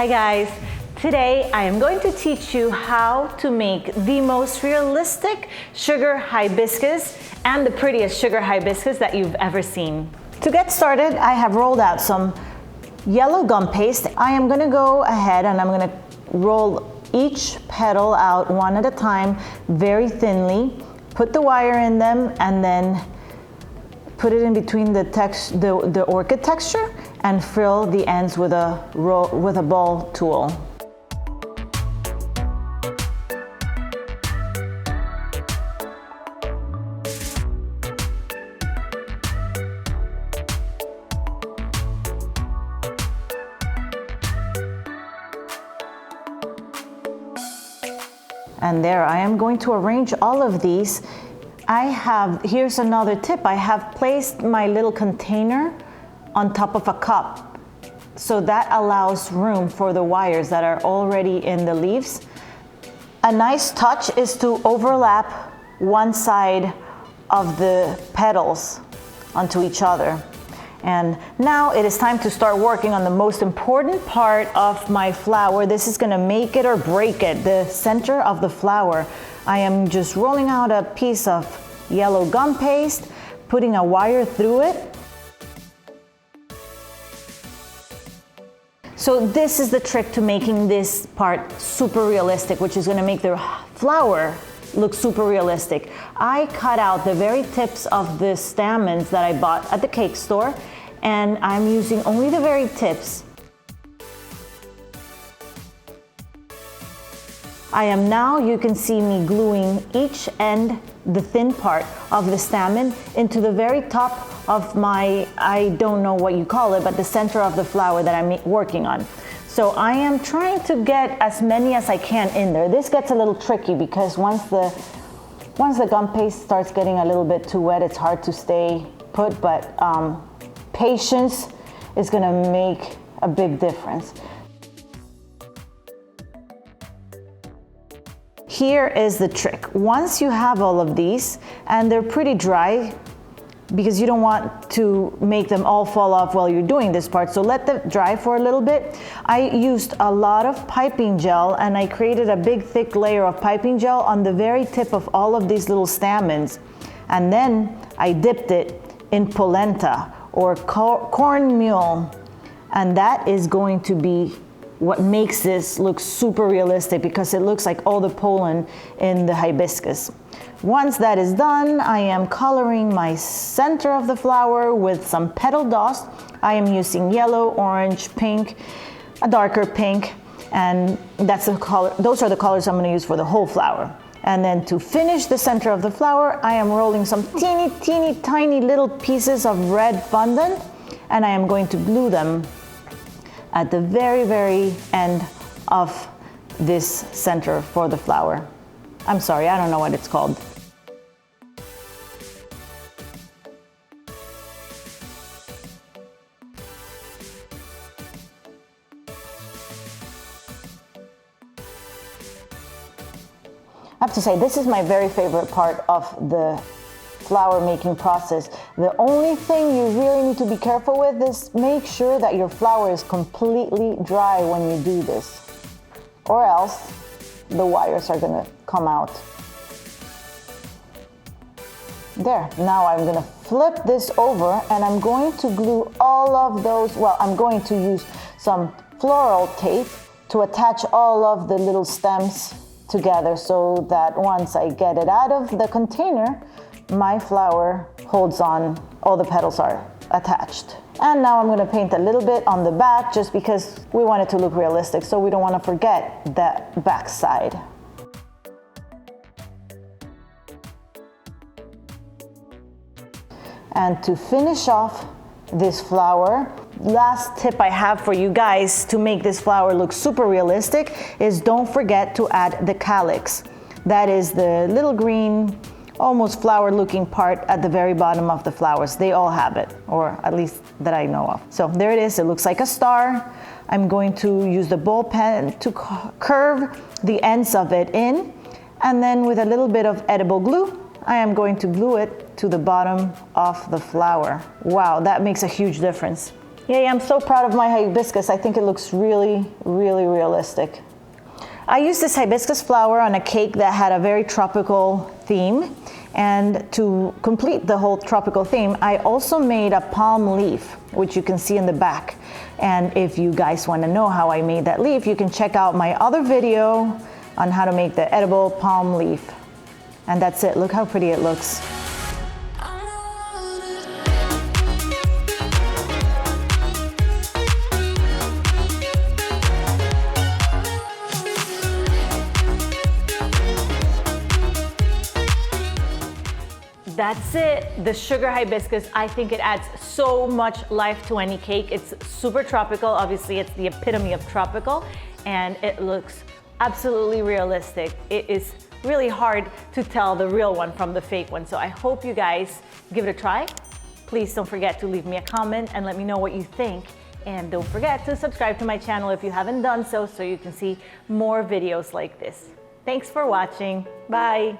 Hi guys, today I am going to teach you how to make the most realistic sugar hibiscus and the prettiest sugar hibiscus that you've ever seen. To get started, I have rolled out some yellow gum paste. I am going to go ahead and I'm going to roll each petal out one at a time very thinly, put the wire in them, and then put it in between the orchid texture and frill the ends with a ball tool. And there, I am going to arrange all of these. Here's another tip. I have placed my little container on top of a cup. So that allows room for the wires that are already in the leaves. A nice touch is to overlap one side of the petals onto each other. And now it is time to start working on the most important part of my flower. This is gonna make it or break it, the center of the flower. I am just rolling out a piece of yellow gum paste, putting a wire through it. So this is the trick to making this part super realistic, which is gonna make the flower look super realistic. I cut out the very tips of the stamens that I bought at the cake store, and I'm using only the very tips. I am now, you can see me gluing each end, the thin part of the stamen, into the very top of my, I don't know what you call it, but the center of the flower that I'm working on. So I am trying to get as many as I can in there. This gets a little tricky because once the gum paste starts getting a little bit too wet, it's hard to stay put, but patience is gonna make a big difference. Here is the trick. Once you have all of these, and they're pretty dry, because you don't want to make them all fall off while you're doing this part, so let them dry for a little bit. I used a lot of piping gel, and I created a big thick layer of piping gel on the very tip of all of these little stamens. And then I dipped it in polenta or cornmeal, and that is going to be what makes this look super realistic, because it looks like all the pollen in the hibiscus. Once that is done, I am coloring my center of the flower with some petal dust. I am using yellow, orange, pink, a darker pink, and that's the color. Those are the colors I'm going to use for the whole flower. And then to finish the center of the flower, I am rolling some teeny tiny little pieces of red fondant, and I am going to glue them at the very end of this center for the flower. I'm sorry, I don't know what it's called. I have to say, this is my very favorite part of the flower making process. The only thing you really need to be careful with is make sure that your flower is completely dry when you do this, or else the wires are gonna come out. There, now I'm gonna flip this over and I'm going to glue all of those, well, I'm going to use some floral tape to attach all of the little stems together so that once I get it out of the container, my flower holds on, all the petals are attached. And now I'm gonna paint a little bit on the back just because we want it to look realistic, so we don't wanna forget that back side. And to finish off this flower, last tip I have for you guys to make this flower look super realistic is don't forget to add the calyx. That is the little green, almost flower looking part at the very bottom of the flowers. They all have it, or at least that I know of. So there it is, it looks like a star. I'm going to use the ball pen to curve the ends of it in, and then with a little bit of edible glue, I am going to glue it to the bottom of the flower. Wow, that makes a huge difference. Yeah, I'm so proud of my hibiscus. I think it looks really, really realistic. I used this hibiscus flower on a cake that had a very tropical theme. And to complete the whole tropical theme, I also made a palm leaf, which you can see in the back. And if you guys want to know how I made that leaf, you can check out my other video on how to make the edible palm leaf. And that's it. Look how pretty it looks. That's it, the sugar hibiscus. I think it adds so much life to any cake. It's super tropical. Obviously, it's the epitome of tropical, and it looks absolutely realistic. It is really hard to tell the real one from the fake one. So I hope you guys give it a try. Please don't forget to leave me a comment and let me know what you think. And don't forget to subscribe to my channel if you haven't done so you can see more videos like this. Thanks for watching. Bye.